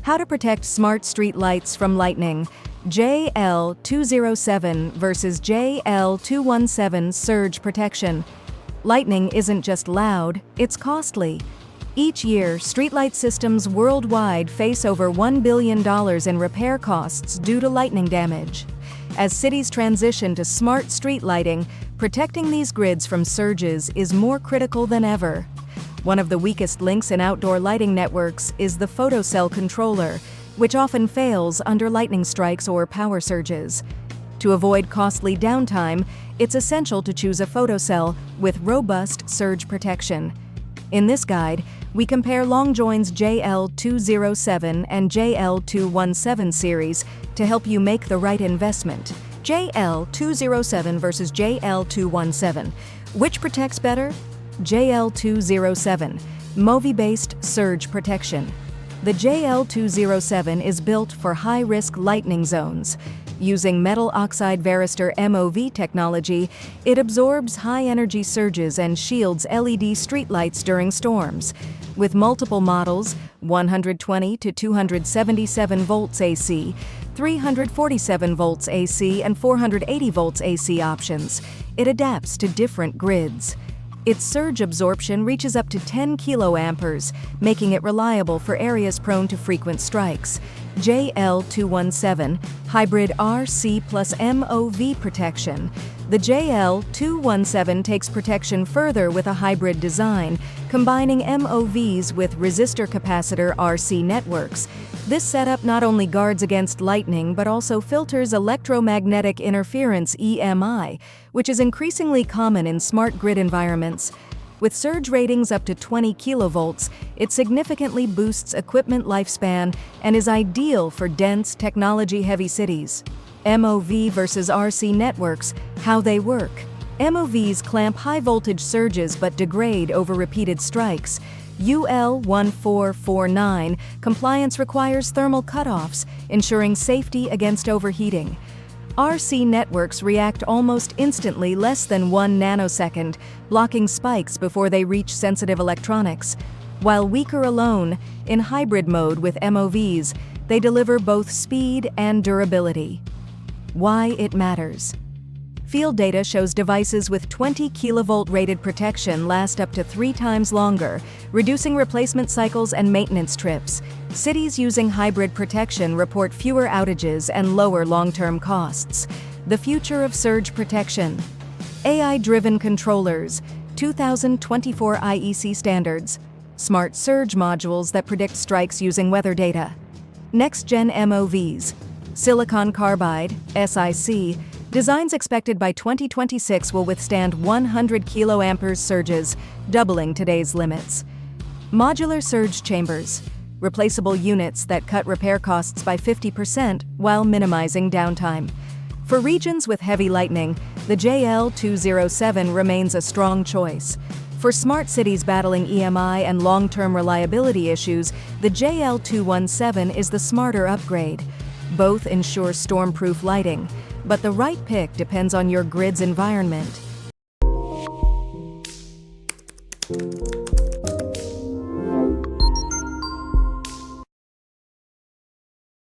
How to protect smart street lights from lightning. JL-207 versus JL-217 surge protection. Lightning isn't just loud, it's costly. Each year, streetlight systems worldwide face over $1 billion in repair costs due to lightning damage. As cities transition to smart street lighting, protecting these grids from surges is more critical than ever. One of the weakest links in outdoor lighting networks is the Photocell controller, which often fails under lightning strikes or power surges. To avoid costly downtime, it's essential to choose a photocell with robust surge protection. In this guide, we compare LongJoin's JL-207 and JL-217 series to help you make the right investment. JL-207 versus JL-217. Which protects better? JL-207, MOV-Based surge protection. The JL-207 is built for high-risk lightning zones. Using metal oxide varistor MOV technology, it absorbs high-energy surges and shields LED streetlights during storms. With multiple models, 120 to 277 volts AC, 347 volts AC, and 480 volts AC options, it adapts to different grids. Its surge absorption reaches up to 10 kiloamperes, making it reliable for areas prone to frequent strikes. JL-217, hybrid RC plus MOV protection. The JL-217 takes protection further with a hybrid design, combining MOVs with resistor-capacitor RC networks. This setup not only guards against lightning but also filters electromagnetic interference (EMI), which is increasingly common in smart grid environments. With surge ratings up to 20 kilovolts, it significantly boosts equipment lifespan and is ideal for dense, technology-heavy cities. MOV versus RC networks, how they work. MOVs clamp high-voltage surges but degrade over repeated strikes. UL-1449 compliance requires thermal cutoffs, ensuring safety against overheating. RC networks react almost instantly, less than 1 nanosecond, blocking spikes before they reach sensitive electronics. While weaker alone, in hybrid mode with MOVs, they deliver both speed and durability. Why it matters. Field data shows devices with 20 kilovolt rated protection last up to 3 times longer, reducing replacement cycles and maintenance trips. Cities using hybrid protection report fewer outages and lower long-term costs. The future of surge protection. AI-driven controllers, 2024 IEC standards. Smart surge modules that predict strikes using weather data. Next-gen MOVs. Silicon carbide, SiC. Designs expected by 2026 will withstand 100 kiloamperes surges, doubling today's limits. Modular surge chambers. Replaceable units that cut repair costs by 50% while minimizing downtime. For regions with heavy lightning, the JL-207 remains a strong choice. For smart cities battling EMI and long-term reliability issues, the JL-217 is the smarter upgrade. Both ensure storm-proof lighting, but the right pick depends on your grid's environment.